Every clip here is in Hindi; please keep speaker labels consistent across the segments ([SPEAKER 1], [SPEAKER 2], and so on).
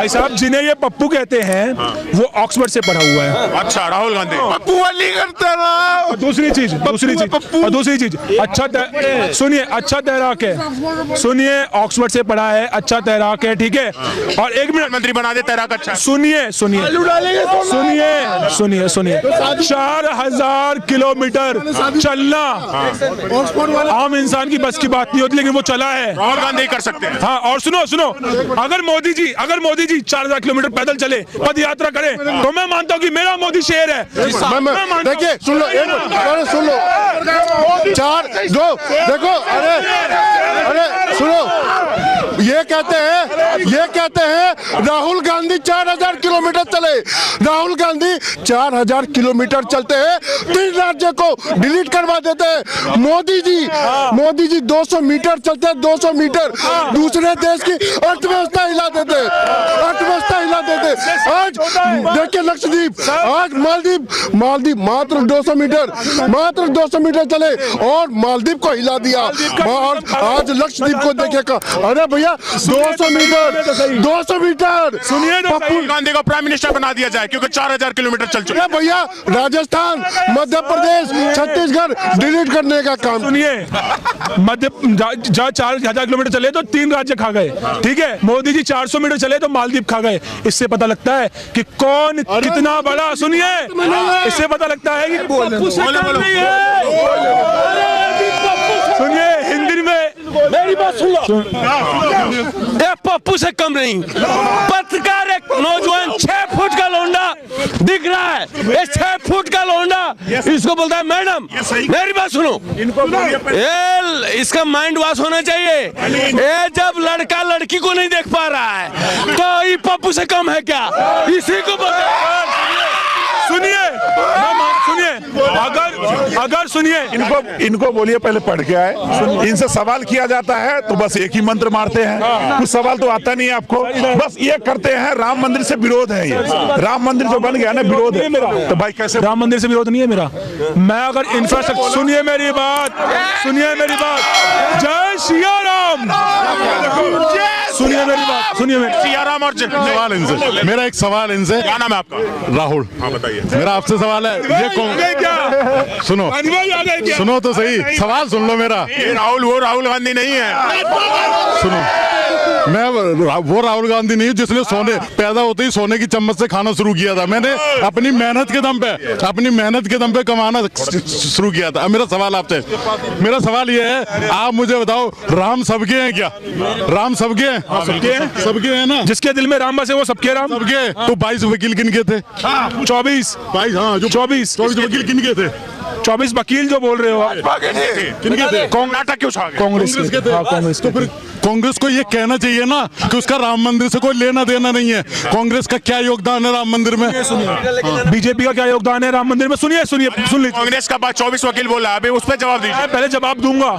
[SPEAKER 1] भाई साहब जिन्हें ये पप्पू कहते हैं वो ऑक्सफोर्ड से पढ़ा हुआ है।
[SPEAKER 2] अच्छा, राहुल गांधी
[SPEAKER 3] पप्पू वाली करता ना।
[SPEAKER 1] दूसरी चीज अच्छा सुनिए, अच्छा तैराक है, सुनिए ऑक्सफोर्ड से पढ़ा है, अच्छा तैराक है, ठीक है। और एक मिनट,
[SPEAKER 2] मंत्री बना दे तैराक अच्छा।
[SPEAKER 1] सुनिए 4000 किलोमीटर चलना आम इंसान की बस की बात नहीं होती, लेकिन वो चला है।
[SPEAKER 2] राहुल गांधी कर सकते हैं।
[SPEAKER 1] हाँ, और सुनो अगर मोदी जी 4000 किलोमीटर पैदल चले, पद यात्रा करे, तो मैं मानता हूँ कि मेरा मोदी शेर है।
[SPEAKER 3] देखिए सुन लो, सुन लो, 4 2 देखो, अरे सुनो, ये कहते हैं राहुल गांधी 4000 किलोमीटर चले। राहुल गांधी 4000 किलोमीटर चलते हैं, 3 राज्य को डिलीट करवा देते हैं। मोदी जी 200 मीटर चलते हैं, 200 मीटर दूसरे देश की अर्थव्यवस्था हिला देते। आज देखिए लक्षद्वीप, आज मालदीव मात्र 200 मीटर चले और मालदीव को हिला दिया। और आज लक्षद्वीप को देखेगा, अरे भैया 200 मीटर।
[SPEAKER 2] सुनिए, राहुल गांधी को प्राइम मिनिस्टर बना दिया जाए क्योंकि 4000 किलोमीटर चल चुके।
[SPEAKER 3] भैया राजस्थान, मध्य प्रदेश, छत्तीसगढ़ डिलीट करने का काम।
[SPEAKER 1] सुनिए, जहाँ 4000 किलोमीटर चले तो 3 राज्य खा गए, ठीक है। मोदी जी 400 मीटर चले तो मालदीव खा गए। इससे पता लगता है कि कौन कितना बड़ा, सुनिए, इससे पता लगता है कि सुनिए हिंदी में
[SPEAKER 4] मेरी बात सुन लो। एक पप्पू से कम नहीं, पत्रकार एक नौजवान 6 फुट का लौंडा दिख रहा है, ये 6 फुट का लौंडा इसको बोलता है मैडम। मेरी बात सुनो, इसका माइंड वॉश होना चाहिए। ये जब लड़का लड़की को नहीं देख पा रहा है तो ये पप्पू से कम है क्या? इसी को
[SPEAKER 1] सुनिए, अगर सुनिए,
[SPEAKER 5] इनको बोलिए पहले पढ़ के आए। इनसे सवाल किया जाता है तो बस एक ही मंत्र मारते हैं, कुछ सवाल तो आता नहीं है आपको, बस ये करते हैं राम मंदिर से विरोध है। ये राम मंदिर जो बन गया ना, विरोध है मेरा। तो भाई कैसे?
[SPEAKER 1] राम मंदिर से विरोध नहीं है मेरा। मैं अगर इंफ्रास्ट्रक्चर, सुनिए मेरी बात, जय सिया राम, सुनिए मेरी बात,
[SPEAKER 2] सिया राम। और
[SPEAKER 5] सवाल इनसे, मेरा एक सवाल इनसे,
[SPEAKER 2] क्या नाम है आपका?
[SPEAKER 5] राहुल।
[SPEAKER 2] हाँ बताइए।
[SPEAKER 5] मेरा आपसे सवाल है, ये कौन, सुनो तो सही, सवाल सुन लो मेरा।
[SPEAKER 2] वो राहुल गांधी नहीं है।
[SPEAKER 5] सुनो, मैं वो राहुल गांधी नहीं हूँ जिसने पैदा होते ही सोने की चम्मच से खाना शुरू किया था। मैंने अपनी मेहनत के दम पे कमाना शुरू किया था। अब मेरा सवाल आपसे, मेरा सवाल ये है, आप मुझे बताओ, राम सबके हैं क्या? राम सबके हैं? सबके हैं ना?
[SPEAKER 1] जिसके दिल में राम बसे वो सबके राम।
[SPEAKER 5] सबके। तो 22 वकील किनके थे?
[SPEAKER 1] 24
[SPEAKER 5] हाँ, जो 24 वकील किनके थे?
[SPEAKER 1] 24 वकील जो बोल रहे हो
[SPEAKER 5] किनके थे?
[SPEAKER 2] नाटक क्यों छा गए?
[SPEAKER 1] कांग्रेस के थे। कांग्रेस
[SPEAKER 5] तो फिर कांग्रेस को ये कहना चाहिए ना कि उसका राम मंदिर से कोई लेना देना नहीं है। कांग्रेस का क्या योगदान है राम मंदिर में?
[SPEAKER 1] बीजेपी का क्या योगदान है राम मंदिर में? सुन लीजिए।
[SPEAKER 2] कांग्रेस का 24 वकील बोला, अभी उस पर जवाब दीजिए।
[SPEAKER 1] पहले जवाब दूंगा।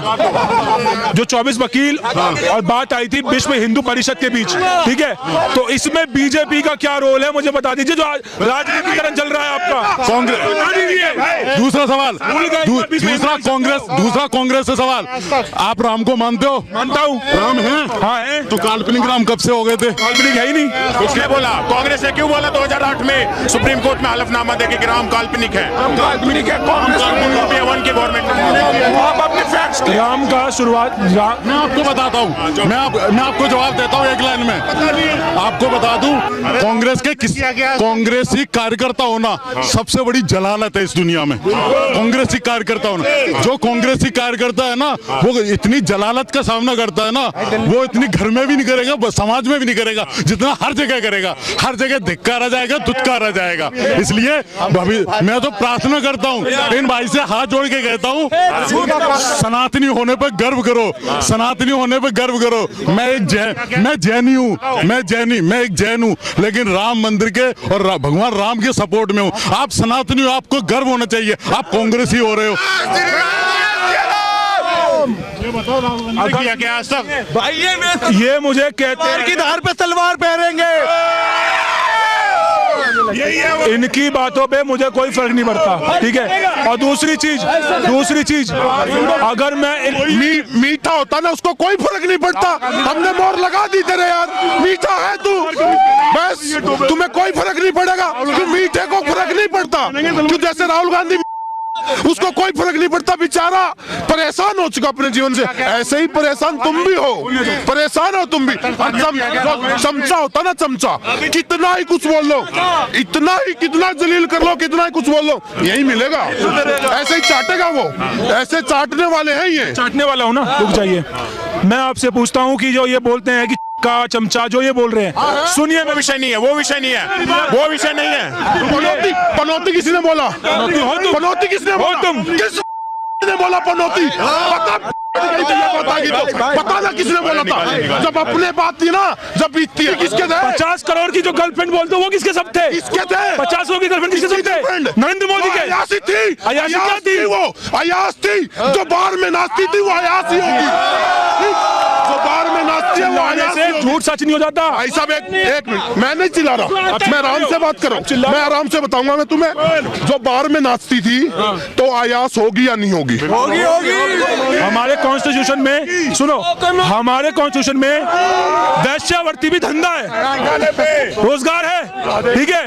[SPEAKER 1] जो 24 वकील और बात आई थी विश्व हिंदू परिषद के बीच, ठीक है, तो इसमें बीजेपी का क्या रोल है मुझे बता दीजिए, जो राजनीतिकरण चल रहा है आपका।
[SPEAKER 5] कांग्रेस। दूसरा सवाल, दूसरा कांग्रेस से सवाल, आप राम को मानते हो?
[SPEAKER 1] मानता हूँ।
[SPEAKER 5] राम है?
[SPEAKER 1] हाँ है।
[SPEAKER 5] तो काल्पनिक राम कब से हो गए थे?
[SPEAKER 1] काल्पनिक है ही नहीं।
[SPEAKER 2] किसने बोला? कांग्रेस ने क्यों बोला 2008 में सुप्रीम कोर्ट में हलफनामा देके कि राम काल्पनिक है? काल्पनिक है। की गवर्नमेंट
[SPEAKER 1] राम का शुरुआत,
[SPEAKER 5] मैं आपको बताता हूँ, मैं आपको जवाब देता हूँ एक लाइन में। आपको बता दूं, कांग्रेसी कार्यकर्ता होना सबसे बड़ी जलालत है इस दुनिया में। कांग्रेसी कार्यकर्ता होना, जो कांग्रेसी कार्यकर्ता है ना, वो इतनी जलालत का सामना करता है ना, वो इतनी घर में भी नहीं करेगा, समाज में भी नहीं करेगा, जितना हर जगह करेगा। हर जगह धिक्कारा जाएगा, दुत्कारा जाएगा। इसलिए मैं तो प्रार्थना करता हूँ, इन भाई से हाथ जोड़ के कहता हूँ, सनातनी होने पर गर्व करो, सनातनी होने पर गर्व करो। मैं एक जैन हूँ, लेकिन राम मंदिर के और भगवान राम के सपोर्ट में हूँ। आप सनातनी हो, आपको गर्व होना चाहिए। आप कांग्रेसी हो रहे हो।
[SPEAKER 2] क्या आज तक
[SPEAKER 4] भाई
[SPEAKER 1] ये मुझे कहते हैं
[SPEAKER 4] की धार पे तलवार पहनेंगे।
[SPEAKER 1] इनकी बातों पे मुझे कोई फर्क नहीं पड़ता, ठीक है। और दूसरी चीज, अगर मैं
[SPEAKER 3] मीठा होता ना, उसको कोई फर्क नहीं पड़ता। हमने मोहर लगा दी तेरे यार, मीठा है तू। मैं बस तुम्हें कोई फर्क नहीं पड़ेगा, क्यों मीठे को फर्क नहीं पड़ता, क्यों जैसे राहुल गांधी उसको कोई फर्क नहीं पड़ता, बेचारा परेशान हो चुका अपने जीवन से, ऐसे ही परेशान तुम भी हो, परेशान हो तुम भी। चमचा होता ना, चमचा, कितना ही कुछ बोल लो, इतना ही कितना जलील कर लो, कितना ही कुछ बोल लो, यही मिलेगा, ऐसे ही चाटेगा वो, ऐसे चाटने वाले हैं ये।
[SPEAKER 1] चाटने वाला हूँ ना, रुक जाइए। मैं आपसे पूछता हूँ कि जो ये बोलते हैं कि का चमचा जो ये बोल रहे हैं, सुनिए,
[SPEAKER 2] वो विषय नहीं है, वो विषय नहीं है, वो विषय नहीं है।
[SPEAKER 3] पनौती, पनौती किसने बोला? पनौती किसने बोला? तुम किसने बोला पनौती? पता ना किसने बोला था? जब अपने बात थी ना, जब बीतती है, किसके थे?
[SPEAKER 1] 50 करोड़ की जो गर्लफ्रेंड बोलते वो किसके सब थे?
[SPEAKER 3] किसके थे?
[SPEAKER 1] 50 करोड़ की गर्लफ्रेंड किसके सब थे? नरेंद्र मोदी के।
[SPEAKER 3] अयासी थी,
[SPEAKER 1] अयासी क्या थी?
[SPEAKER 3] वो अयास थी, जो बाहर में नाचती थी, वो अयास ही होगी, जो बाहर में नाचती है वो अयास ही होगी।
[SPEAKER 1] झूठ सच नहीं हो जाता।
[SPEAKER 3] भाई साहब एक मिनट, मैं नहीं चिल्ला रहा, मैं आराम से बात कर रहा हूँ, मैं आराम से बताऊंगा मैं तुम्हें। जो बाहर में नाचती थी तो अयास होगी या नहीं होगी?
[SPEAKER 4] होगी होगी।
[SPEAKER 1] हमारे कॉन्स्टिट्यूशन में, सुनो, हमारे कॉन्स्टिट्यूशन में वैश्यावृत्ति भी धंधा है, रोजगार है, ठीक है।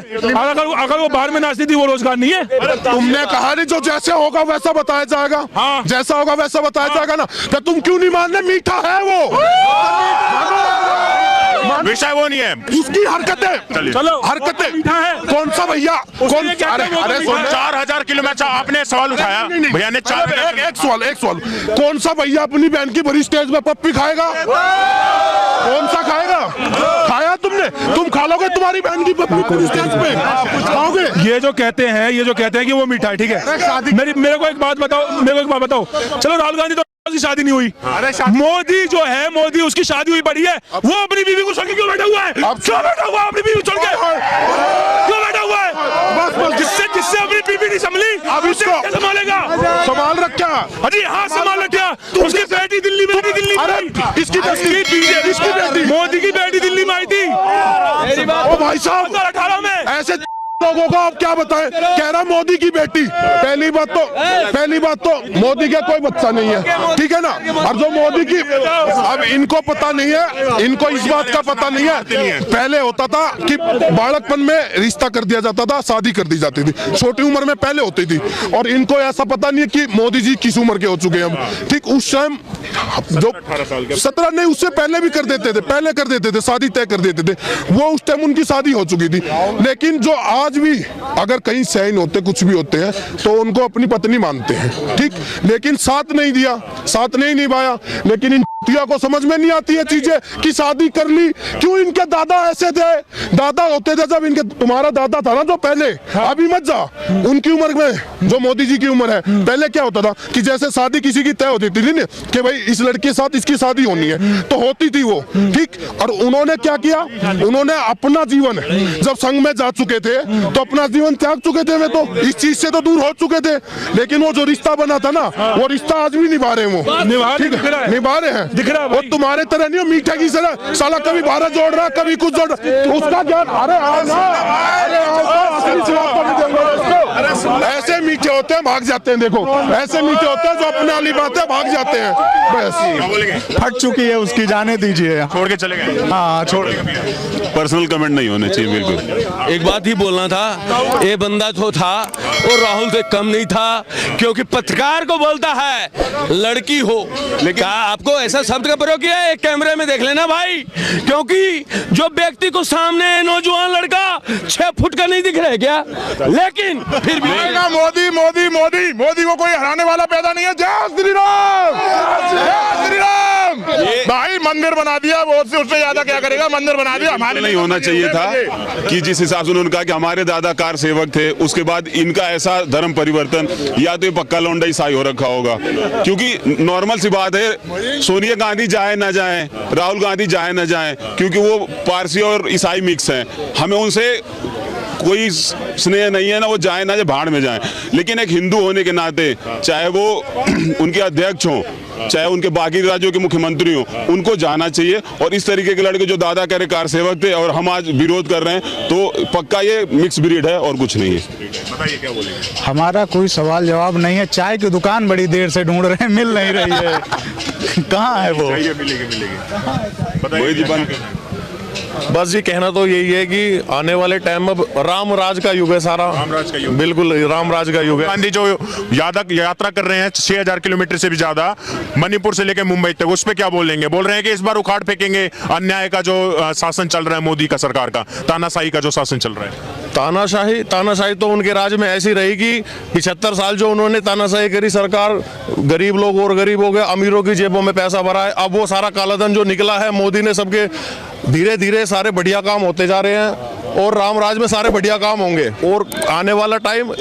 [SPEAKER 1] अगर वो बाहर में नाचती थी वो रोजगार नहीं है।
[SPEAKER 3] तुमने कहा नहीं जो जैसे होगा वैसा बताया जाएगा,
[SPEAKER 1] हाँ।
[SPEAKER 3] जैसा होगा वैसा बताया जाएगा ना, तो तुम क्यों नहीं मान रहे? मीठा है वो,
[SPEAKER 2] विषय वो नहीं है,
[SPEAKER 3] उसकी हरकतें,
[SPEAKER 1] चलो,
[SPEAKER 3] हरकतें
[SPEAKER 1] मीठा है।
[SPEAKER 3] कौन सा भैया, कौन? अरे
[SPEAKER 2] 4000 किलोमीटर आपने सवाल उठाया, भैया ने
[SPEAKER 3] एक सवाल, कौन सा भैया अपनी बहन की बड़ी स्टेज में पप्पी खाएगा? कौन सा खाएगा? खाया तुमने? तुम खा लोगे तुम्हारी बहन की पप्पी बड़ी स्टेज पे? खाओगे?
[SPEAKER 1] ये जो कहते हैं कि वो मीठा है, ठीक है। मेरे को एक बात बताओ, चलो राहुल गांधी तो की शादी नहीं हुई, मोदी जो है, मोदी उसकी शादी हुई पड़ी है, वो अपनी बीवी को छोड़ के क्यों बैठा हुआ है? क्यों बैठा हुआ है अपनी बीवी को छोड़ के? क्यों बैठा हुआ है? जिससे अपनी बीवी नहीं संभली, अब उसको संभालेगा?
[SPEAKER 3] संभाल रखा?
[SPEAKER 1] अरे हाँ, संभाल रखा। उसकी बेटी दिल्ली में,
[SPEAKER 3] इसकी बेटी,
[SPEAKER 1] मोदी की बेटी दिल्ली में आई थी
[SPEAKER 3] ओ भाई साहब,
[SPEAKER 1] 2018 में।
[SPEAKER 3] ऐसे लोगों को आप क्या बताएं? कह रहा मोदी की बेटी, पहली बात तो मोदी का कोई बच्चा नहीं है, ठीक है ना। और जो मोदी की, अब इनको पता नहीं है, इनको इस बात का पता नहीं है, पहले होता था कि बालकपन में रिश्ता कर दिया जाता था, शादी कर दी जाती थी, छोटी उम्र में पहले होती थी, और इनको ऐसा पता नहीं है कि मोदी जी किस उम्र के हो चुके हैं अब, ठीक। उस टाइम जो 17 नहीं, उससे पहले भी कर देते थे, शादी तय कर देते थे, वो उस टाइम उनकी शादी हो चुकी थी। लेकिन जो आज भी अगर कहीं साइन होते, कुछ भी होते हैं, तो उनको अपनी पत्नी मानते हैं, ठीक। लेकिन साथ नहीं दिया, साथ नहीं निभाया। लेकिन इन को समझ में नहीं आती है चीजें कि शादी कर ली, क्यों? इनके दादा ऐसे थे, दादा होते थे जब इनके, तुम्हारा दादा था ना जो पहले, अभी मत जा, उनकी उम्र में जो मोदी जी की उम्र है, पहले क्या होता था कि जैसे शादी किसी की तय होती थी ना, कि भाई इस लड़के के साथ इसकी शादी होनी है, तो होती थी वो, ठीक। और उन्होंने क्या किया? उन्होंने अपना जीवन, जब संघ में जा चुके थे तो अपना जीवन त्याग चुके थे, वे तो इस चीज से तो दूर हो चुके थे। लेकिन वो जो रिश्ता बना था ना, वो रिश्ता आज भी निभा रहे हैं, वो निभा रहे हैं, दिख रहा है। वो तुम्हारे तरह नहीं हो मीठा की तरह, साला कभी 12 जोड़ रहा, कभी कुछ जोड़ रहा, उसका ज्ञान। ऐसे मीठे होते हैं, भाग जाते हैं। देखो, ऐसे मीठे होते हैं जो अपने वाली बात है, भाग जाते हैं, बस।
[SPEAKER 6] फट चुकी है उसकी, जाने दीजिए,
[SPEAKER 2] छोड़ के चले गए।
[SPEAKER 6] हाँ, छोड़।
[SPEAKER 5] पर्सनल कमेंट नहीं होने चाहिए, बिल्कुल।
[SPEAKER 4] एक बात ही बोलना था, ये बंदा जो था वो राहुल से कम नहीं था, क्योंकि पत्रकार को बोलता है लड़की हो, लेकिन आपको ऐसा शब्द का प्रयोग किया है, एक कैमरे में देख लेना भाई, क्योंकि जो व्यक्ति को सामने नौजवान लड़का 6 फुट का नहीं दिख रहा है क्या? लेकिन फिर भी
[SPEAKER 3] मोदी मोदी मोदी मोदी को कोई हराने वाला पैदा नहीं है। जय श्री राम, जय श्री राम। भाई मंदिर बना दिया, वो उससे ज्यादा क्या करेगा? मंदिर बना दिया। हमारे
[SPEAKER 5] नहीं होना चाहिए था कि जिस हिसाब से उन्होंने कहा कि हमारे दादा कार सेवक थे, उसके बाद इनका ऐसा धर्म परिवर्तन, या तो ये पक्का लौंडा ईसाई हो रखा होगा। क्योंकि नॉर्मल सी बात है, सोनिया गांधी जाए ना जाए, राहुल गांधी जाए ना जाए, क्योंकि वो पारसी और ईसाई मिक्स हैं, हमें उनसे कोई स्नेह नहीं है ना, वो जाए ना जाए, भाड़ में जाए। लेकिन एक हिंदू होने के नाते, चाहे वो उनके अध्यक्ष हों, चाहे उनके बाकी राज्यों के मुख्यमंत्री हों, उनको जाना चाहिए। और इस तरीके के लड़के जो दादा कह रहे कार सेवक थे और हम आज विरोध कर रहे हैं, तो पक्का ये मिक्स ब्रीड है और कुछ नहीं है।
[SPEAKER 2] बताइए क्या बोलेंगे?
[SPEAKER 6] हमारा कोई सवाल जवाब नहीं है। चाय की दुकान बड़ी देर से ढूंढ रहे हैं, मिल नहीं रही है। कहाँ है वो?
[SPEAKER 2] मिलेगी।
[SPEAKER 5] वही जी बंद।
[SPEAKER 7] बस जी कहना तो यही है कि आने वाले टाइम में राम राज का युग है सारा,
[SPEAKER 2] रामराज का युग।
[SPEAKER 7] बिल्कुल राम राज का युग है।
[SPEAKER 2] गांधी जो यात्रा कर रहे हैं 6000 किलोमीटर से भी ज्यादा मणिपुर से लेकर मुंबई तक, उस पर क्या बोलेंगे? बोल रहे हैं कि इस बार उखाड़ फेंकेंगे अन्याय का जो शासन चल रहा है मोदी का सरकार का, तानाशाही का जो शासन चल रहा है।
[SPEAKER 7] तानाशाही तो उनके राज में ऐसी रहेगी। 75 साल जो उन्होंने तानाशाही करी सरकार, गरीब लोग और गरीब हो गए, अमीरों की जेबों में पैसा भरा है। अब वो सारा कालाधन जो निकला है, मोदी ने सबके धीरे धीरे सारे बढ़िया काम होते जा रहे हैं और राम राज में सारे बढ़िया काम होंगे और आने वाला टाइम